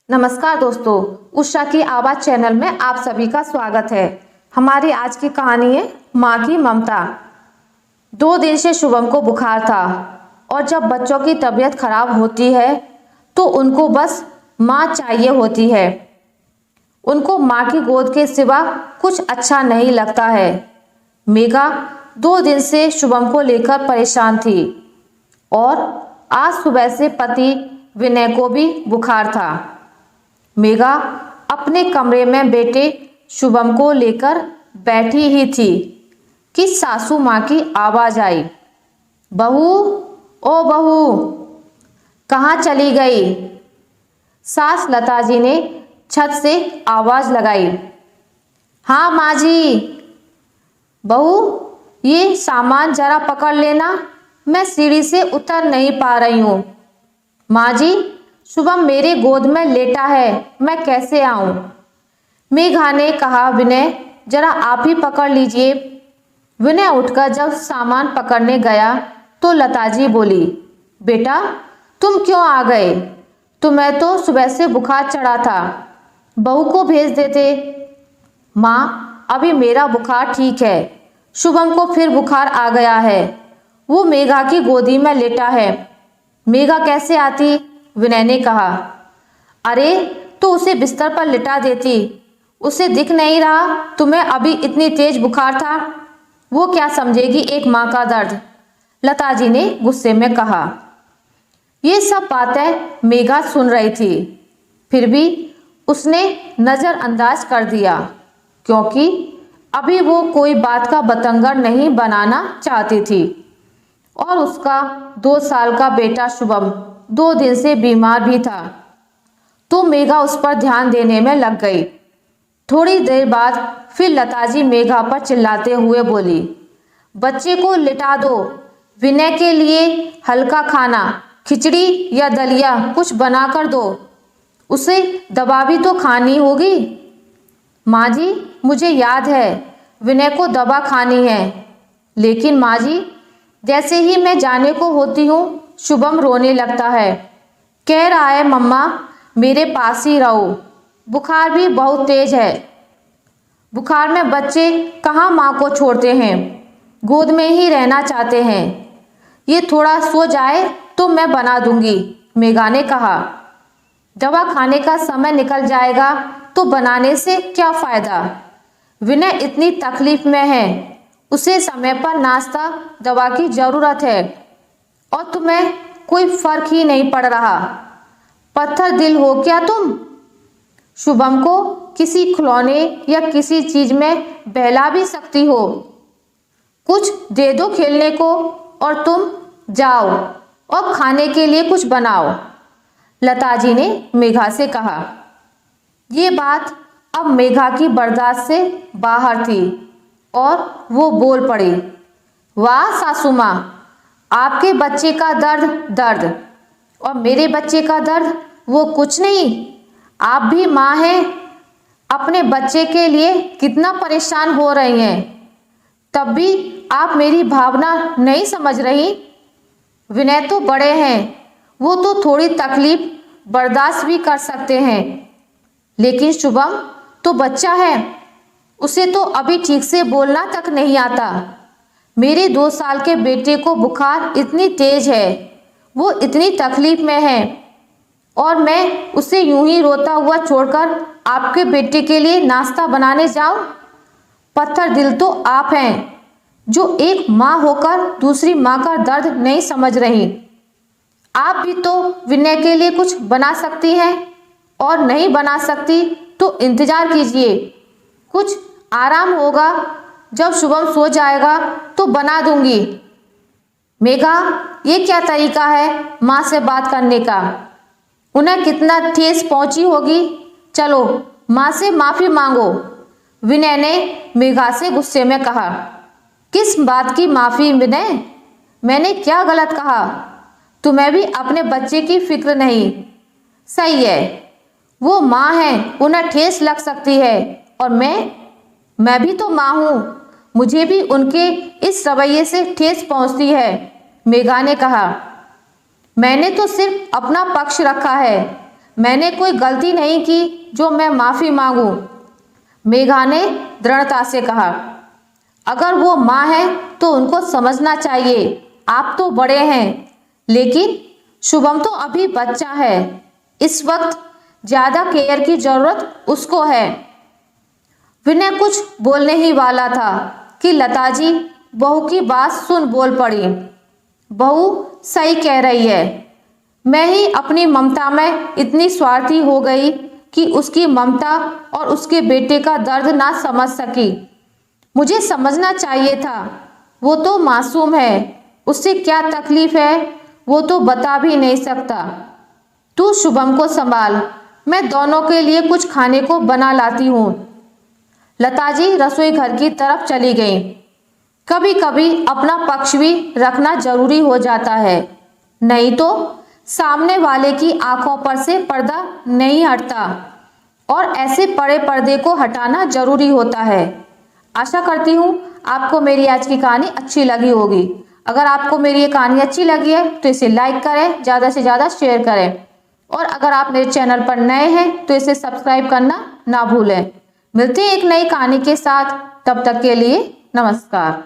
नमस्कार दोस्तों, उषा की आवाज चैनल में आप सभी का स्वागत है। हमारी आज की कहानी है माँ की ममता। 2 दिन से शुभम को बुखार था और जब बच्चों की तबीयत खराब होती है तो उनको बस माँ चाहिए होती है। उनको माँ की गोद के सिवा कुछ अच्छा नहीं लगता है। मेघा 2 दिन से शुभम को लेकर परेशान थी और आज सुबह से पति विनय को भी बुखार था। मेघा अपने कमरे में बेटे शुभम को लेकर बैठी ही थी कि सासू माँ की आवाज आई। बहू, ओ बहू, कहाँ चली गई? सास लता जी ने छत से आवाज लगाई। हाँ माँ जी। बहू, ये सामान जरा पकड़ लेना, मैं सीढ़ी से उतर नहीं पा रही हूँ। माँ जी, शुभम मेरे गोद में लेटा है, मैं कैसे आऊं? मेघा ने कहा। विनय, जरा आप ही पकड़ लीजिए। विनय उठकर जब सामान पकड़ने गया तो लता जी बोली, बेटा तुम क्यों आ गए? तुम्हें तो सुबह से बुखार चढ़ा था, बहू को भेज देते। माँ, अभी मेरा बुखार ठीक है, शुभम को फिर बुखार आ गया है, वो मेघा की गोदी में लेटा है। मेघा कैसे आती? विनय ने कहा। अरे तो उसे बिस्तर पर लिटा देती, उसे दिख नहीं रहा तुम्हें अभी इतनी तेज बुखार था? वो क्या समझेगी एक माँ का दर्द? लता जी ने गुस्से में कहा। ये सब बातें मेघा सुन रही थी, फिर भी उसने नजरअंदाज कर दिया क्योंकि अभी वो कोई बात का बतंगड़ नहीं बनाना चाहती थी। और उसका 2 साल का बेटा शुभम 2 दिन से बीमार भी था तो मेघा उस पर ध्यान देने में लग गई। थोड़ी देर बाद फिर लता जी मेघा पर चिल्लाते हुए बोली, बच्चे को लिटा दो, विनय के लिए हल्का खाना, खिचड़ी या दलिया कुछ बना कर दो, उसे दवा भी तो खानी होगी। माँ जी, मुझे याद है विनय को दवा खानी है, लेकिन माँ जी जैसे ही मैं जाने को होती हूँ शुभम रोने लगता है, कह रहा है मम्मा मेरे पास ही रहो, बुखार भी बहुत तेज है। बुखार में बच्चे कहाँ माँ को छोड़ते हैं, गोद में ही रहना चाहते हैं। ये थोड़ा सो जाए तो मैं बना दूंगी, मेघा ने कहा। दवा खाने का समय निकल जाएगा तो बनाने से क्या फायदा? विनय इतनी तकलीफ में है, उसे समय पर नाश्ता दवा की जरूरत है और तुम्हें कोई फर्क ही नहीं पड़ रहा। पत्थर दिल हो क्या तुम? शुभम को किसी खिलौने या किसी चीज में बहला भी सकती हो, कुछ दे दो खेलने को और तुम जाओ और खाने के लिए कुछ बनाओ, लता जी ने मेघा से कहा। ये बात अब मेघा की बर्दाश्त से बाहर थी और वो बोल पड़ी, वाह सासू माँ, आपके बच्चे का दर्द दर्द और मेरे बच्चे का दर्द वो कुछ नहीं। आप भी माँ हैं, अपने बच्चे के लिए कितना परेशान हो रही हैं, तब भी आप मेरी भावना नहीं समझ रही। विनय तो बड़े हैं, वो तो थोड़ी तकलीफ बर्दाश्त भी कर सकते हैं, लेकिन शुभम तो बच्चा है, उसे तो अभी ठीक से बोलना तक नहीं आता। मेरे 2 साल के बेटे को बुखार इतनी तेज है, वो इतनी तकलीफ में है और मैं उसे यूं ही रोता हुआ छोड़कर आपके बेटे के लिए नाश्ता बनाने जाऊं? पत्थर दिल तो आप हैं जो एक माँ होकर दूसरी माँ का दर्द नहीं समझ रही। आप भी तो विनय के लिए कुछ बना सकती हैं और नहीं बना सकती तो इंतजार कीजिए, कुछ आराम होगा, जब शुभम सो जाएगा तो बना दूंगी। मेघा, ये क्या तरीका है माँ से बात करने का? उन्हें कितना ठेस पहुंची होगी। चलो माँ से माफी मांगो, विनय ने मेघा से गुस्से में कहा। किस बात की माफी विनय? मैंने क्या गलत कहा? तुम्हें भी अपने बच्चे की फिक्र नहीं। सही है, वो माँ है, उन्हें ठेस लग सकती है और मैं भी तो माँ हूँ, मुझे भी उनके इस रवैये से ठेस पहुँचती है, मेघा ने कहा। मैंने तो सिर्फ अपना पक्ष रखा है, मैंने कोई गलती नहीं की जो मैं माफ़ी मांगूं। मेघा ने दृढ़ता से कहा। अगर वो माँ है तो उनको समझना चाहिए। आप तो बड़े हैं, लेकिन शुभम तो अभी बच्चा है। इस वक्त ज़्यादा केयर की ज़रूरत उसको है। विनय कुछ बोलने ही वाला था कि लता जी बहू की बात सुन बोल पड़ी। बहू सही कह रही है। मैं ही अपनी ममता में इतनी स्वार्थी हो गई कि उसकी ममता और उसके बेटे का दर्द ना समझ सकी। मुझे समझना चाहिए था। वो तो मासूम है, उससे क्या तकलीफ है वो तो बता भी नहीं सकता। तू शुभम को संभाल, मैं दोनों के लिए कुछ खाने को बना लाती हूँ। लता जी रसोई घर की तरफ चली गईं। कभी कभी अपना पक्ष भी रखना जरूरी हो जाता है, नहीं तो सामने वाले की आंखों पर से पर्दा नहीं हटता और ऐसे पड़े पर्दे को हटाना जरूरी होता है। आशा करती हूँ आपको मेरी आज की कहानी अच्छी लगी होगी। अगर आपको मेरी ये कहानी अच्छी लगी है तो इसे लाइक करें, ज़्यादा से ज़्यादा शेयर करें और अगर आप मेरे चैनल पर नए हैं तो इसे सब्सक्राइब करना ना भूलें। मिलते हैं एक नई कहानी के साथ, तब तक के लिए नमस्कार।